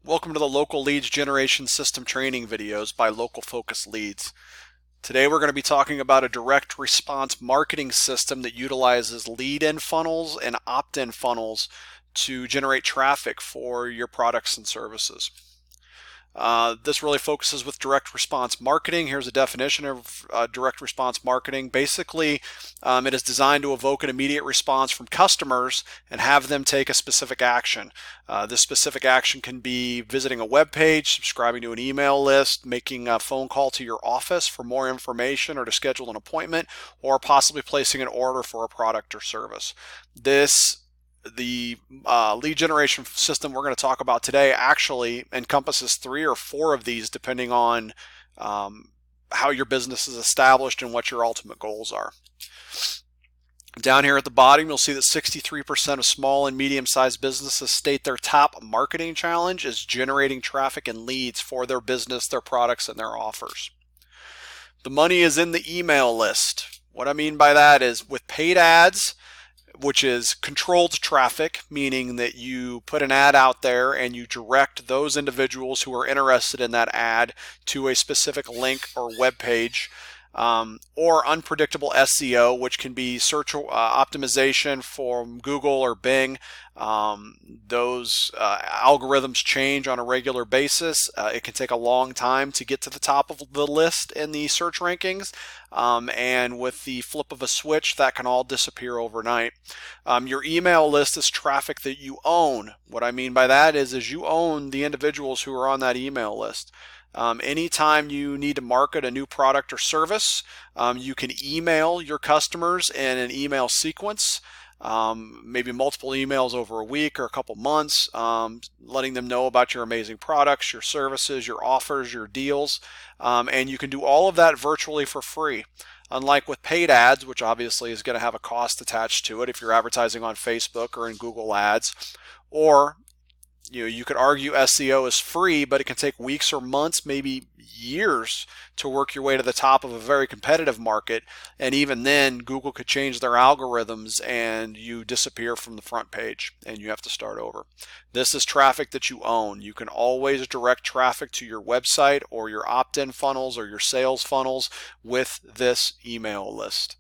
Welcome to the Local Leads Generation System training videos by Local Focus Leads. Today we're going to be talking about a direct response marketing system that utilizes lead-in funnels and opt-in funnels to generate traffic for your products and services. This really focuses with direct response marketing. Here's a definition of direct response marketing. Basically, it is designed to evoke an immediate response from customers and have them take a specific action. This specific action can be visiting a web page, subscribing to an email list, making a phone call to your office for more information or to schedule an appointment, or possibly placing an order for a product or service. The lead generation system we're going to talk about today actually encompasses 3 or 4 of these depending on how your business is established and what your ultimate goals are. Down here at the bottom, you'll see that 63% of small and medium-sized businesses state their top marketing challenge is generating traffic and leads for their business, their products, and their offers. The money is in the email list. What I mean by that is with paid ads, which is controlled traffic, meaning that you put an ad out there and you direct those individuals who are interested in that ad to a specific link or web page, or unpredictable SEO, which can be search optimization from Google or Bing. Those algorithms change on a regular basis. It can take a long time to get to the top of the list in the search rankings, and with the flip of a switch, that can all disappear overnight. Your email list is traffic that you own. What I mean by that is you own the individuals who are on that email list. Anytime you need to market a new product or service, you can email your customers in an email sequence, maybe multiple emails over a week or a couple months, letting them know about your amazing products, your services, your offers, your deals, and you can do all of that virtually for free. Unlike with paid ads, which obviously is going to have a cost attached to it if you're advertising on Facebook or in Google Ads, or you could argue SEO is free, but it can take weeks or months, maybe years, to work your way to the top of a very competitive market. And even then, Google could change their algorithms and you disappear from the front page and you have to start over. This is traffic that you own. You can always direct traffic to your website or your opt-in funnels or your sales funnels with this email list.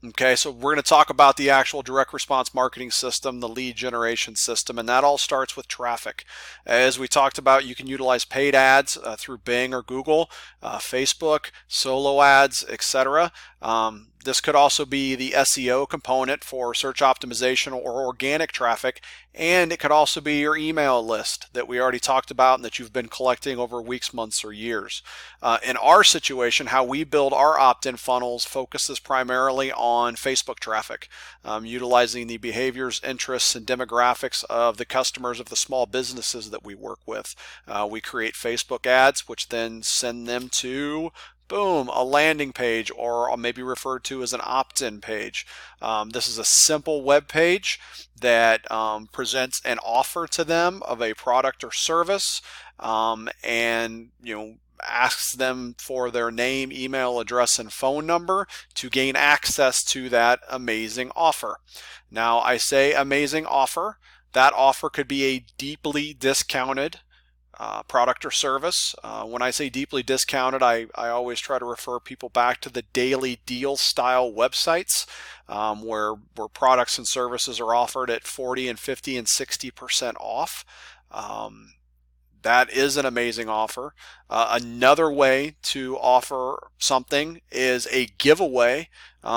Okay, so we're going to talk about the actual direct response marketing system, the lead generation system, and that all starts with traffic. As we talked about, you can utilize paid ads through Bing or Google, Facebook, solo ads, etc. This could also be the SEO component for search optimization or organic traffic, and it could also be your email list that we already talked about and that you've been collecting over weeks, months, or years. In our situation, how we build our opt-in funnels focuses primarily on Facebook traffic, utilizing the behaviors, interests, and demographics of the customers of the small businesses that we work with. We create Facebook ads, which then send them to boom, a landing page, or maybe referred to as an opt-in page. This is a simple web page that presents an offer to them of a product or service, and asks them for their name, email address, and phone number to gain access to that amazing offer. Now, I say amazing offer. That offer could be a deeply discounted product or service. When I say deeply discounted, I always try to refer people back to the daily deal style websites, where products and services are offered at 40 and 50 and 60% off. That is an amazing offer. Another way to offer something is a giveaway.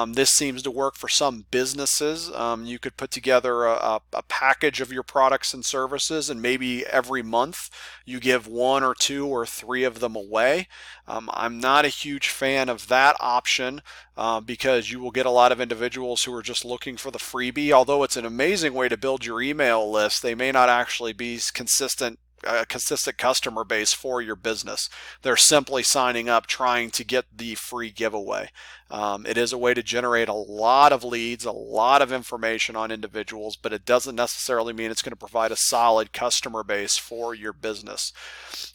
This seems to work for some businesses. You could put together a package of your products and services, and maybe every month you give 1 or 2 or 3 of them away. I'm not a huge fan of that option because you will get a lot of individuals who are just looking for the freebie. Although it's an amazing way to build your email list, they may not actually be consistent a consistent customer base for your business. They're simply signing up trying to get the free giveaway. It is a way to generate a lot of leads, a lot of information on individuals, but it doesn't necessarily mean it's going to provide a solid customer base for your business.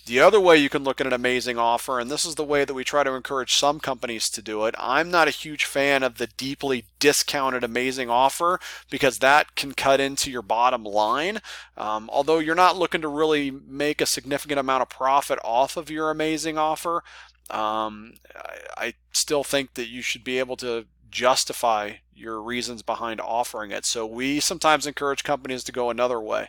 The other way you can look at an amazing offer, and this is the way that we try to encourage some companies to do it. I'm not a huge fan of the deeply discounted amazing offer because that can cut into your bottom line. Although you're not looking to really make a significant amount of profit off of your amazing offer, I still think that you should be able to justify your reasons behind offering it. So we sometimes encourage companies to go another way.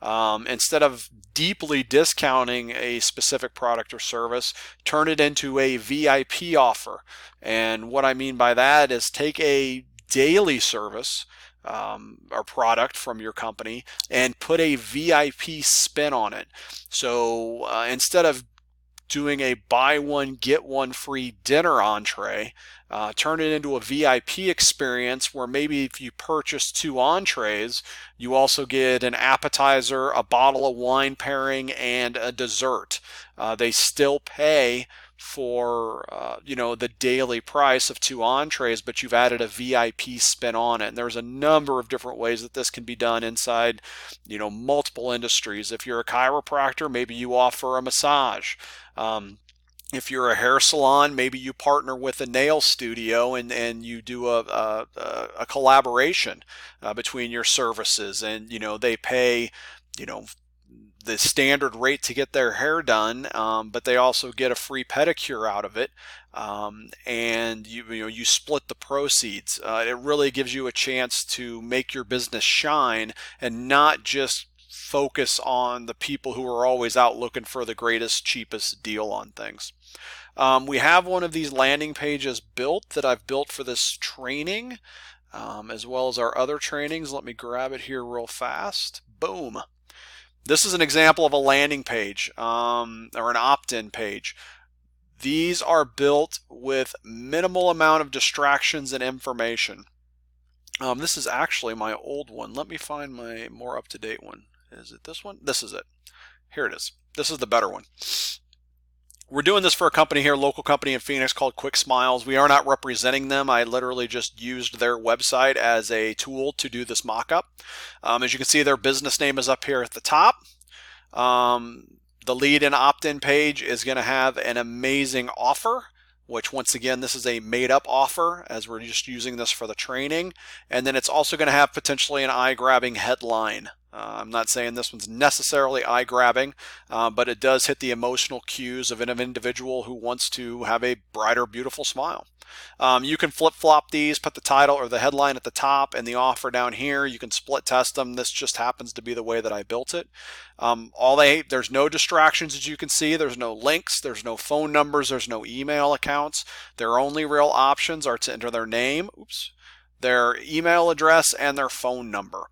Instead of deeply discounting a specific product or service, turn it into a VIP offer. And what I mean by that is take a daily service or product from your company and put a VIP spin on it. So instead of doing a buy one get one free dinner entree, turn it into a VIP experience where maybe if you purchase 2 entrees, you also get an appetizer, a bottle of wine pairing, and a dessert. They still pay for the daily price of 2 entrees, but you've added a VIP spin on it. And there's a number of different ways that this can be done inside multiple industries. If you're a chiropractor, maybe you offer a massage. If you're a hair salon, maybe you partner with a nail studio and you do a collaboration between your services, and they pay the standard rate to get their hair done, but they also get a free pedicure out of it, and you split the proceeds. It really gives you a chance to make your business shine and not just focus on the people who are always out looking for the greatest, cheapest deal on things. We have one of these landing pages built that I've built for this training, as well as our other trainings. Let me grab it here real fast. Boom. This is an example of a landing page or an opt-in page. These are built with minimal amount of distractions and information. This is actually my old one. Let me find my more up-to-date one. Is it this one? This is it. Here it is. This is the better one. We're doing this for a company here, local company in Phoenix called Quick Smiles. We are not representing them. I literally just used their website as a tool to do this mock-up. As you can see, their business name is up here at the top. The lead and opt-in page is going to have an amazing offer, which once again, this is a made-up offer as we're just using this for the training. And then it's also going to have potentially an eye-grabbing headline. I'm not saying this one's necessarily eye-grabbing, but it does hit the emotional cues of an individual who wants to have a brighter, beautiful smile. You can flip-flop these, put the title or the headline at the top and the offer down here. You can split test them. This just happens to be the way that I built it. There's no distractions, as you can see. There's no links. There's no phone numbers. There's no email accounts. Their only real options are to enter their name, their email address, and their phone number.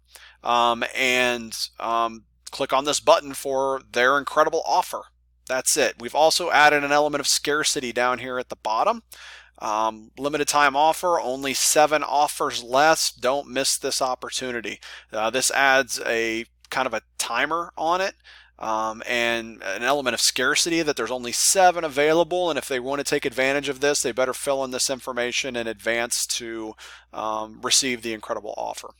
Click on this button for their incredible offer. That's it. We've also added an element of scarcity down here at the bottom. Limited time offer, only 7 offers less. Don't miss this opportunity. This adds a kind of a timer on it, and an element of scarcity that there's only 7 available, and if they want to take advantage of this, they better fill in this information in advance to receive the incredible offer.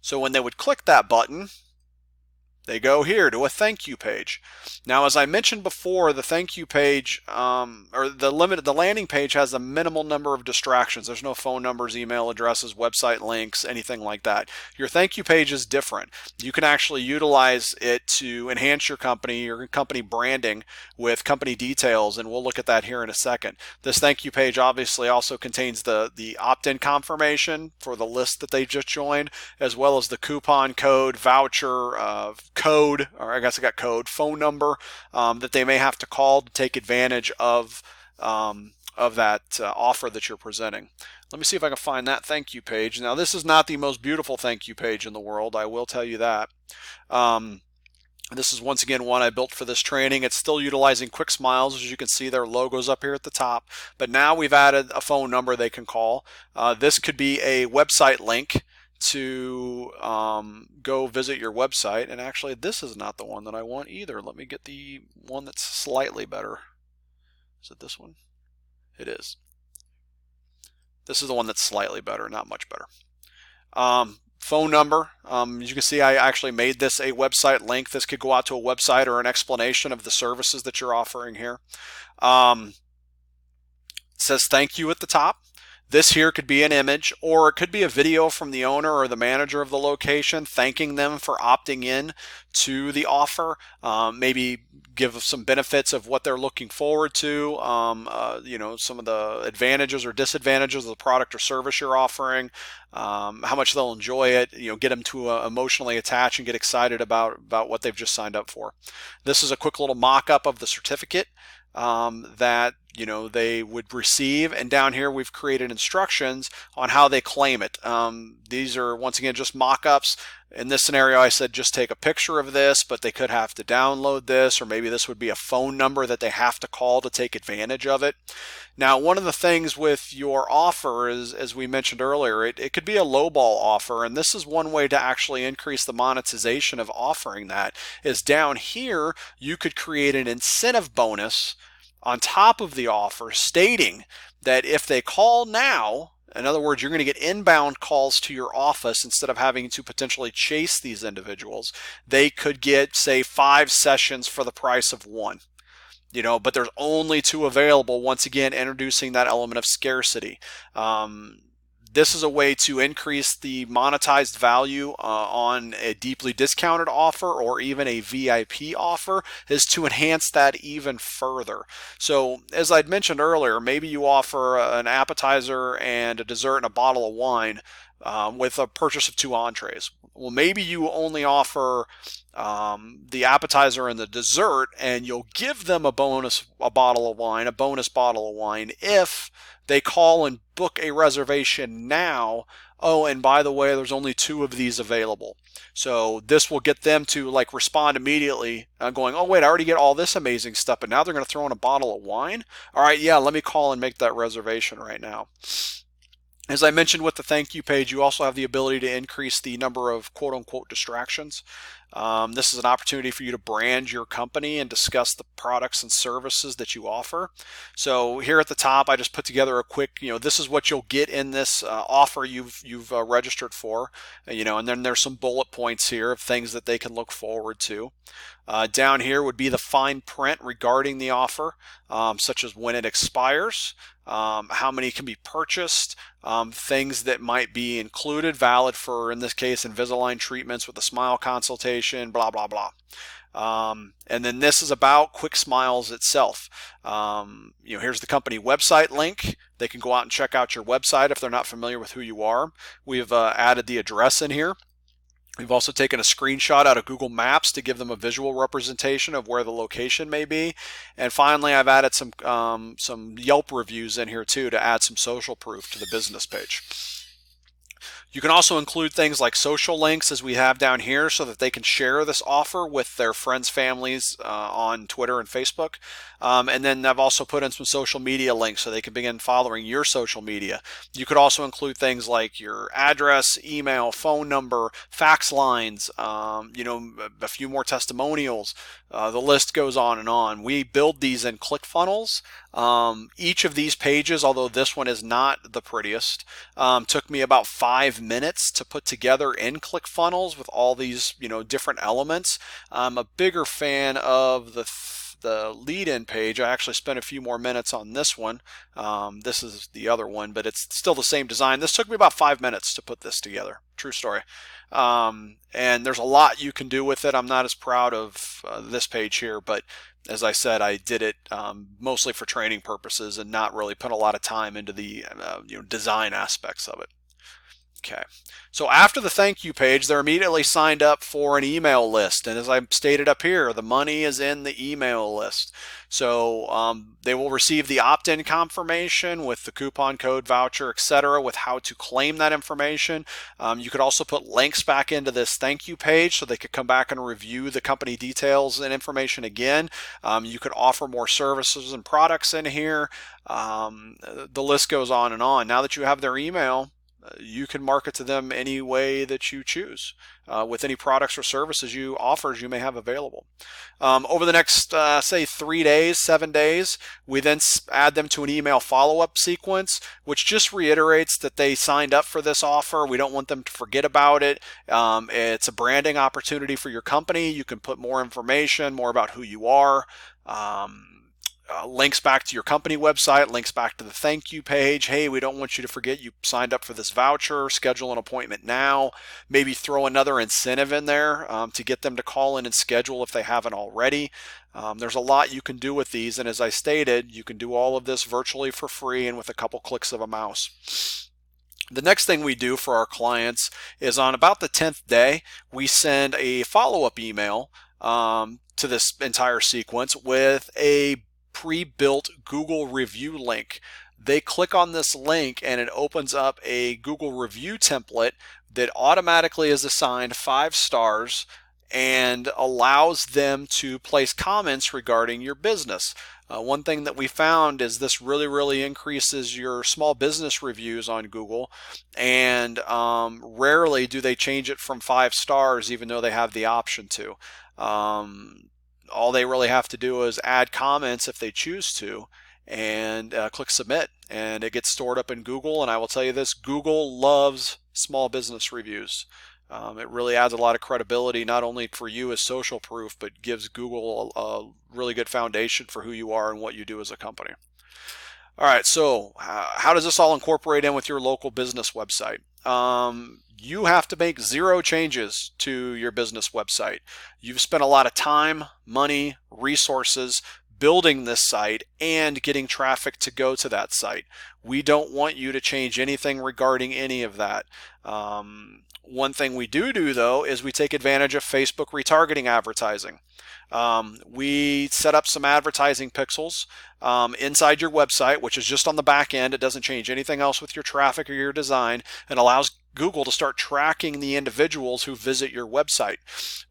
So when they would click that button, they go here to a thank you page. Now, as I mentioned before, the thank you page the landing page has a minimal number of distractions. There's no phone numbers, email addresses, website links, anything like that. Your thank you page is different. You can actually utilize it to enhance your company branding with company details, and we'll look at that here in a second. This thank you page obviously also contains the opt-in confirmation for the list that they just joined, as well as the coupon code, voucher, code, or I guess I got code, phone number that they may have to call to take advantage of that offer that you're presenting. Let me see if I can find that thank you page. Now, this is not the most beautiful thank you page in the world, I will tell you that. This is once again one I built for this training. It's still utilizing Quick Smiles. As you can see, their logo's up here at the top, but now we've added a phone number they can call. This could be a website link to go visit your website. And actually, this is not the one that I want either. Let me get the one that's slightly better. Is it this one? It is. This is the one that's slightly better, not much better. Phone number. As you can see, I actually made this a website link. This could go out to a website or an explanation of the services that you're offering here. It says thank you at the top. This here could be an image, or it could be a video from the owner or the manager of the location thanking them for opting in to the offer. Maybe give some benefits of what they're looking forward to, some of the advantages or disadvantages of the product or service you're offering, how much they'll enjoy it, get them to emotionally attach and get excited about what they've just signed up for. This is a quick little mock-up of the certificate that they would receive, and down here we've created instructions on how they claim it. These are once again just mock-ups. In this scenario, I said just take a picture of this, but they could have to download this, or maybe this would be a phone number that they have to call to take advantage of it. Now, one of the things with your offer is, as we mentioned earlier, it could be a lowball offer, and this is one way to actually increase the monetization of offering that, is down here you could create an incentive bonus on top of the offer stating that if they call now, in other words, you're going to get inbound calls to your office instead of having to potentially chase these individuals. They could get, say, 5 sessions for the price of 1. But there's only 2 available, once again introducing that element of scarcity. This is a way to increase the monetized value on a deeply discounted offer or even a VIP offer, is to enhance that even further. So as I'd mentioned earlier, maybe you offer an appetizer and a dessert and a bottle of wine with a purchase of 2 entrees. Well, maybe you only offer the appetizer and the dessert, and you'll give them a bonus bottle of wine, if they call and book a reservation now. Oh, and by the way, there's only 2 of these available. So this will get them to respond immediately, going, oh wait, I already get all this amazing stuff, but now they're going to throw in a bottle of wine? All right, yeah, let me call and make that reservation right now. As I mentioned with the thank you page, you also have the ability to increase the number of quote-unquote distractions. This is an opportunity for you to brand your company and discuss the products and services that you offer. So here at the top, I just put together a quick, this is what you'll get in this offer you've registered for, and then there's some bullet points here of things that they can look forward to. Down here would be the fine print regarding the offer, such as when it expires, how many can be purchased, things that might be included, valid for, in this case, Invisalign treatments with a smile consultation, blah, blah, blah. And then this is about Quick Smiles itself. Here's the company website link. They can go out and check out your website if they're not familiar with who you are. We've added the address in here. We've also taken a screenshot out of Google Maps to give them a visual representation of where the location may be. And finally, I've added some Yelp reviews in here too to add some social proof to the business page. You can also include things like social links, as we have down here, so that they can share this offer with their friends, families on Twitter and Facebook. And then I've also put in some social media links so they can begin following your social media. You could also include things like your address, email, phone number, fax lines, a few more testimonials. The list goes on and on. We build these in ClickFunnels. Each of these pages, although this one is not the prettiest, took me about 5 minutes to put together in ClickFunnels with all these different elements. I'm a bigger fan of the lead-in page. I actually spent a few more minutes on this one. This is the other one, but it's still the same design. This took me about 5 minutes to put this together. True story. And there's a lot you can do with it. I'm not as proud of this page here, but as I said, I did it mostly for training purposes and not really put a lot of time into the design aspects of it. Okay, so after the thank you page, they're immediately signed up for an email list. And as I stated up here, the money is in the email list. So they will receive the opt-in confirmation with the coupon code, voucher, etc., with how to claim that information. You could also put links back into this thank you page so they could come back and review the company details and information again. You could offer more services and products in here. The list goes on and on. Now that you have their email, You can market to them any way that you choose with any products or services offers you may have available. Over the next, say, 3 days, 7 days, we then add them to an email follow-up sequence, which just reiterates that they signed up for this offer. We don't want them to forget about it. It's a branding opportunity for your company. You can put more information, more about who you are. Links back to your company website, links back to the thank you page. Hey, we don't want you to forget you signed up for this voucher. Schedule an appointment now. Maybe throw another incentive in there to get them to call in and schedule if they haven't already. There's a lot you can do with these, and as I stated, you can do all of this virtually for free and with a couple clicks of a mouse. The next thing we do for our clients is on about the 10th day, we send a follow-up email to this entire sequence with a pre-built Google review link. They click on this link and it opens up a Google review template that automatically is assigned 5 stars and allows them to place comments regarding your business. One thing that we found is this really increases your small business reviews on Google, and rarely do they change it from 5 stars even though they have the option to. All they really have to do is add comments if they choose to, and click submit, and it gets stored up in Google. And I will tell you this, Google loves small business reviews. It really adds a lot of credibility, not only for you as social proof, but gives Google a really good foundation for who you are and what you do as a company. All right, so how does this all incorporate in with your local business website? You have to make 0 changes to your business website. You've spent a lot of time, money, resources building this site and getting traffic to go to that site. We don't want you to change anything regarding any of that. One thing we do though is we take advantage of Facebook retargeting advertising. We set up some advertising pixels inside your website, which is just on the back end. It doesn't change anything else with your traffic or your design, and allows Google to start tracking the individuals who visit your website.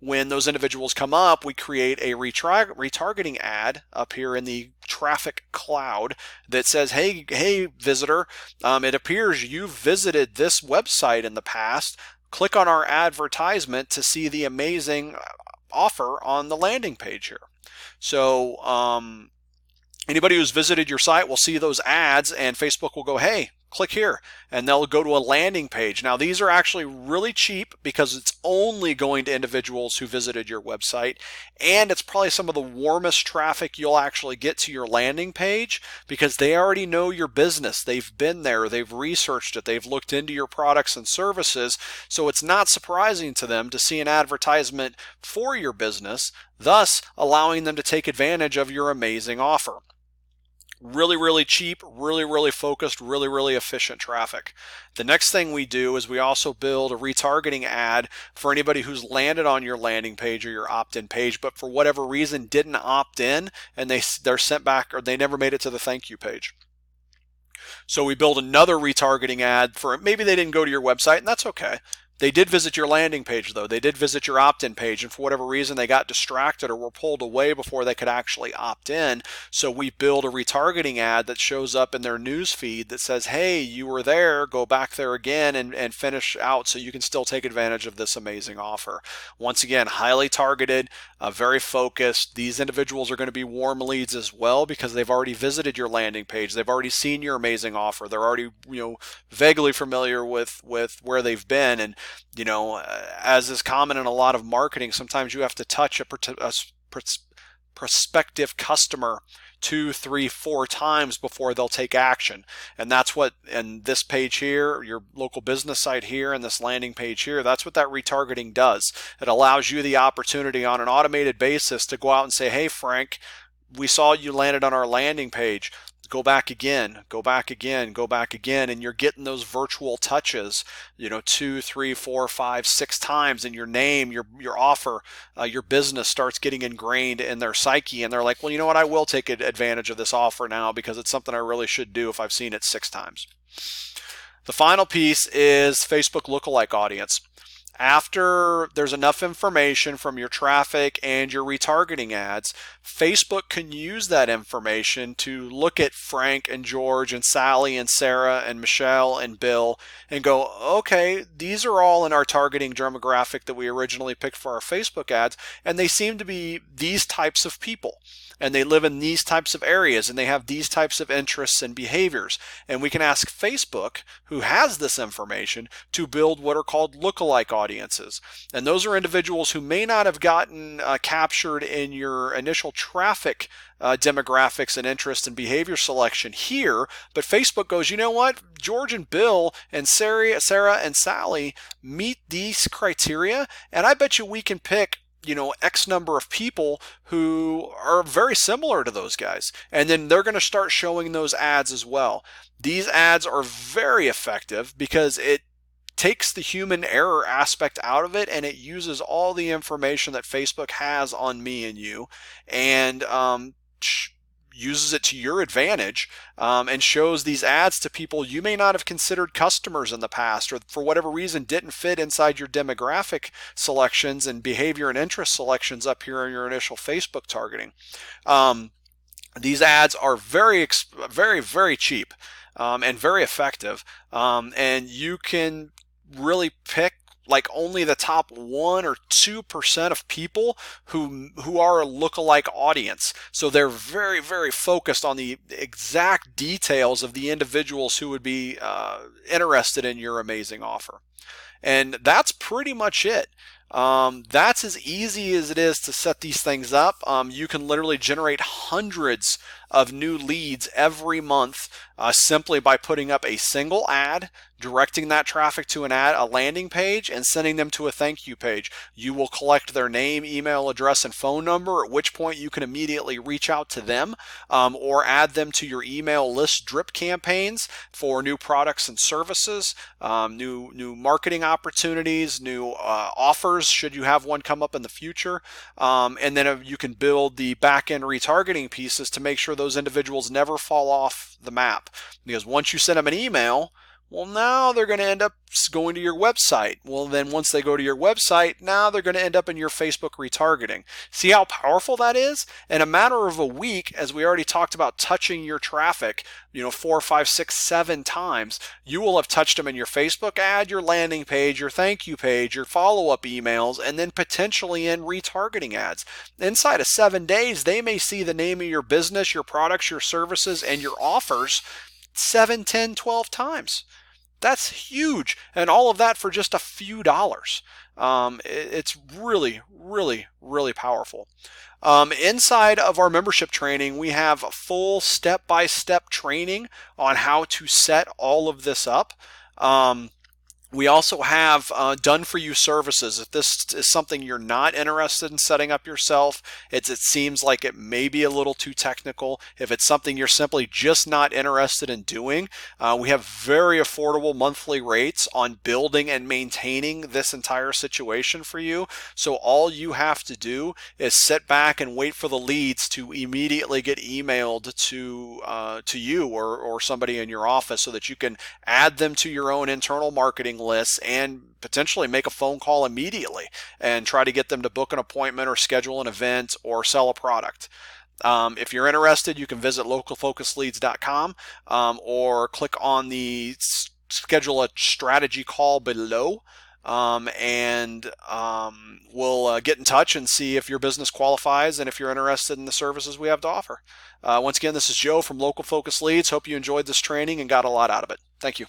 When those individuals come up, we create a retargeting ad up here in the traffic cloud that says, hey visitor, it appears you've visited this website in the past. Click on our advertisement to see the amazing offer on the landing page here. So anybody who's visited your site will see those ads, and Facebook will go, hey, click here, and they'll go to a landing page. Now these are actually really cheap because it's only going to individuals who visited your website, and it's probably some of the warmest traffic you'll actually get to your landing page because they already know your business. They've been there, they've researched it, they've looked into your products and services, so it's not surprising to them to see an advertisement for your business, thus allowing them to take advantage of your amazing offer. Really cheap, really focused, really efficient traffic. The next thing we do is we also build a retargeting ad for anybody who's landed on your landing page or your opt-in page, but for whatever reason didn't opt in, and they're sent back, or they never made it to the thank you page. So we build another retargeting ad for, maybe they didn't go to your website, and that's okay. They did visit your landing page though. They did visit your opt-in page, and for whatever reason they got distracted or were pulled away before they could actually opt in. So we build a retargeting ad that shows up in their news feed that says, hey, you were there, go back there again and finish out so you can still take advantage of this amazing offer. Once again, highly targeted, very focused. These individuals are going to be warm leads as well because they've already visited your landing page. They've already seen your amazing offer. They're already, vaguely familiar with where they've been. And as is common in a lot of marketing, sometimes you have to touch a prospective customer 2, 3, 4 times before they'll take action. And that's what, in this page here, your local business site here, and this landing page here, that's what that retargeting does. It allows you the opportunity on an automated basis to go out and say, hey, Frank, we saw you landed on our landing page. Go back again, go back again, go back again, and you're getting those virtual touches, 2, 3, 4, 5, 6 times, and your name, your offer, your business starts getting ingrained in their psyche, and they're like, well, you know what, I will take advantage of this offer now because it's something I really should do if I've seen it 6 times. The final piece is Facebook lookalike audience. After there's enough information from your traffic and your retargeting ads, Facebook can use that information to look at Frank and George and Sally and Sarah and Michelle and Bill and go, okay, these are all in our targeting demographic that we originally picked for our Facebook ads, and they seem to be these types of people. And they live in these types of areas and they have these types of interests and behaviors. And we can ask Facebook, who has this information, to build what are called lookalike audiences. And those are individuals who may not have gotten captured in your initial traffic demographics and interest and behavior selection here, but Facebook goes, you know what? George and Bill and Sarah and Sally meet these criteria, and I bet you we can pick X number of people who are very similar to those guys. And then they're going to start showing those ads as well. These ads are very effective because it takes the human error aspect out of it, and it uses all the information that Facebook has on me and you, and uses it to your advantage, and shows these ads to people you may not have considered customers in the past, or for whatever reason didn't fit inside your demographic selections and behavior and interest selections up here in your initial Facebook targeting. These ads are very, very cheap and very effective, and you can really pick like only the top 1 or 2% of people who are a lookalike audience. So they're very, very focused on the exact details of the individuals who would be interested in your amazing offer. And that's pretty much it. That's as easy as it is to set these things up. You can literally generate hundreds of new leads every month simply by putting up a single ad, directing that traffic to a landing page, and sending them to a thank you page. You will collect their name, email address, and phone number, at which point you can immediately reach out to them or add them to your email list drip campaigns for new products and services, new marketing opportunities, new offers should you have one come up in the future. And then you can build the back-end retargeting pieces to make sure those individuals never fall off the map. Because once you send them an email, well, now they're going to end up going to your website. Well, then once they go to your website, now they're going to end up in your Facebook retargeting. See how powerful that is? In a matter of a week, as we already talked about touching your traffic, 4, 5, 6, 7 times, you will have touched them in your Facebook ad, your landing page, your thank you page, your follow-up emails, and then potentially in retargeting ads. Inside of 7 days, they may see the name of your business, your products, your services, and your offers 7, 10, 12 times. That's huge, and all of that for just a few dollars. It's really, really, really powerful. Inside of our membership training, we have a full step-by-step training on how to set all of this up. We also have done-for-you services. If this is something you're not interested in setting up yourself, it seems like it may be a little too technical. If it's something you're simply just not interested in doing, we have very affordable monthly rates on building and maintaining this entire situation for you. So all you have to do is sit back and wait for the leads to immediately get emailed to you or somebody in your office, so that you can add them to your own internal marketing lists and potentially make a phone call immediately and try to get them to book an appointment or schedule an event or sell a product. If you're interested, you can visit localfocusleads.com or click on the schedule a strategy call below. We'll get in touch and see if your business qualifies and if you're interested in the services we have to offer. Once again, this is Joe from Local Focus Leads. Hope you enjoyed this training and got a lot out of it. Thank you.